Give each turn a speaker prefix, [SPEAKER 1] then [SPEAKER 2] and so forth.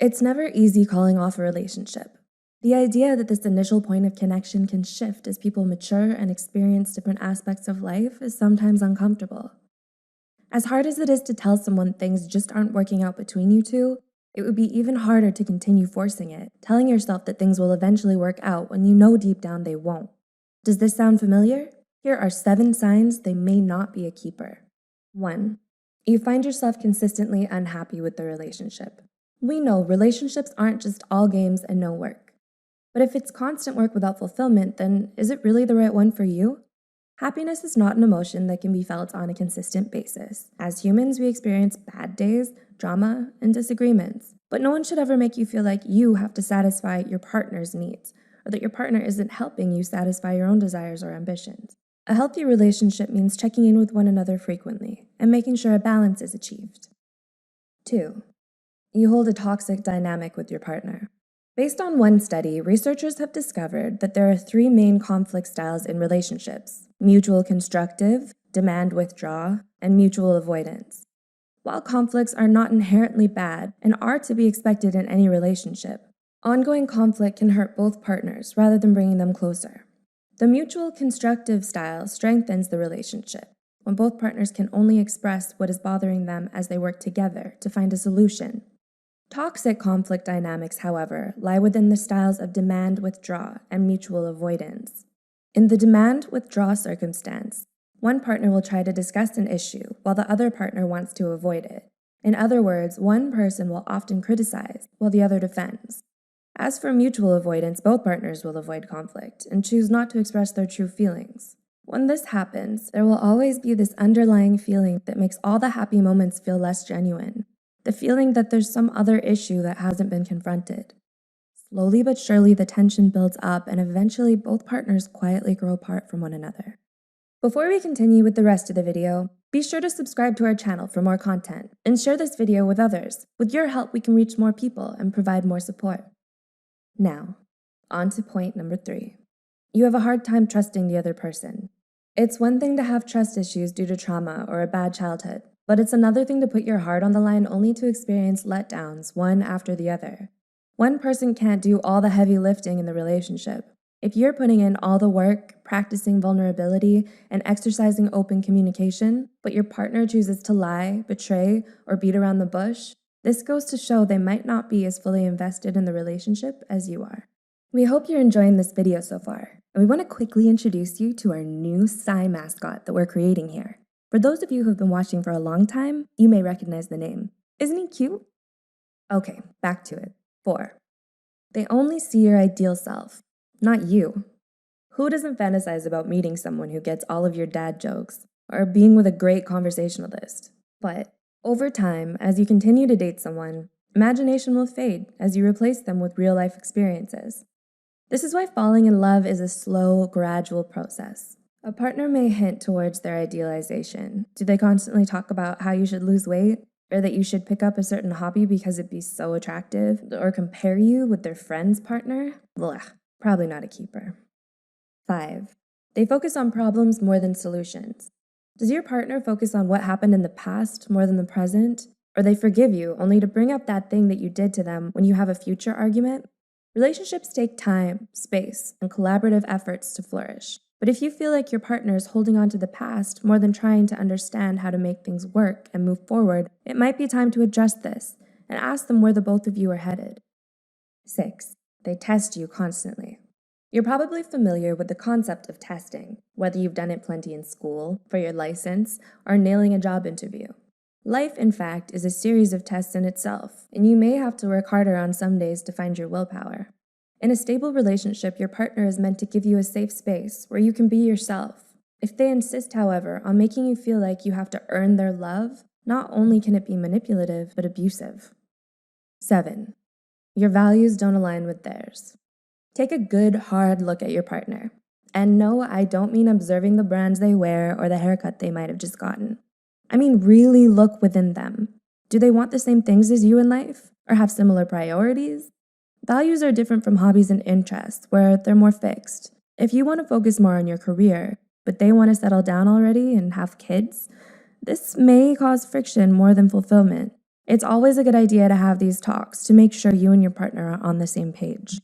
[SPEAKER 1] It's never easy calling off a relationship. The idea that this initial point of connection can shift as people mature and experience different aspects of life is sometimes uncomfortable. As hard as it is to tell someone things just aren't working out between you two, it would be even harder to continue forcing it, telling yourself that things will eventually work out when you know deep down they won't. Does this sound familiar? Here are 7 signs they may not be a keeper. 1. You find yourself consistently unhappy with the relationship. We know relationships aren't just all games and no work. But if it's constant work without fulfillment, then is it really the right one for you? Happiness is not an emotion that can be felt on a consistent basis. As humans, we experience bad days, drama, and disagreements. But no one should ever make you feel like you have to satisfy your partner's needs, or that your partner isn't helping you satisfy your own desires or ambitions. A healthy relationship means checking in with one another frequently and making sure a balance is achieved. 2. You hold a toxic dynamic with your partner. Based on one study, researchers have discovered that there are 3 main conflict styles in relationships: mutual constructive, demand withdraw, and mutual avoidance. While conflicts are not inherently bad and are to be expected in any relationship, ongoing conflict can hurt both partners rather than bringing them closer. The mutual constructive style strengthens the relationship when both partners can only express what is bothering them as they work together to find a solution. Toxic conflict dynamics, however, lie within the styles of demand-withdraw and mutual avoidance. In the demand-withdraw circumstance, one partner will try to discuss an issue while the other partner wants to avoid it. In other words, one person will often criticize while the other defends. As for mutual avoidance, both partners will avoid conflict and choose not to express their true feelings. When this happens, there will always be this underlying feeling that makes all the happy moments feel less genuine. The feeling that there's some other issue that hasn't been confronted. Slowly but surely, the tension builds up and eventually both partners quietly grow apart from one another. Before we continue with the rest of the video, be sure to subscribe to our channel for more content and share this video with others. With your help, we can reach more people and provide more support. Now, on to point number 3. You have a hard time trusting the other person. It's one thing to have trust issues due to trauma or a bad childhood, but it's another thing to put your heart on the line only to experience letdowns one after the other. One person can't do all the heavy lifting in the relationship. If you're putting in all the work, practicing vulnerability, and exercising open communication, but your partner chooses to lie, betray, or beat around the bush, this goes to show they might not be as fully invested in the relationship as you are. We hope you're enjoying this video so far, and we want to quickly introduce you to our new Psy mascot that we're creating here. For those of you who have been watching for a long time, you may recognize the name. Isn't he cute? Okay, back to it. 4. They only see your ideal self, not you. Who doesn't fantasize about meeting someone who gets all of your dad jokes, or being with a great conversationalist? But over time, as you continue to date someone, imagination will fade as you replace them with real-life experiences. This is why falling in love is a slow, gradual process. A partner may hint towards their idealization. Do they constantly talk about how you should lose weight, or that you should pick up a certain hobby because it'd be so attractive, or compare you with their friend's partner? Blech, probably not a keeper. 5. They focus on problems more than solutions. Does your partner focus on what happened in the past more than the present? Or they forgive you only to bring up that thing that you did to them when you have a future argument? Relationships take time, space, and collaborative efforts to flourish. But if you feel like your partner is holding on to the past more than trying to understand how to make things work and move forward, it might be time to adjust this and ask them where the both of you are headed. 6. They test you constantly. You're probably familiar with the concept of testing, whether you've done it plenty in school, for your license, or nailing a job interview. Life, in fact, is a series of tests in itself, and you may have to work harder on some days to find your willpower. In a stable relationship, your partner is meant to give you a safe space where you can be yourself. If they insist, however, on making you feel like you have to earn their love, not only can it be manipulative, but abusive. 7. Your values don't align with theirs. Take a good, hard look at your partner. And no, I don't mean observing the brands they wear or the haircut they might have just gotten. I mean really look within them. Do they want the same things as you in life, or have similar priorities? Values are different from hobbies and interests, where they're more fixed. If you want to focus more on your career, but they want to settle down already and have kids, this may cause friction more than fulfillment. It's always a good idea to have these talks to make sure you and your partner are on the same page.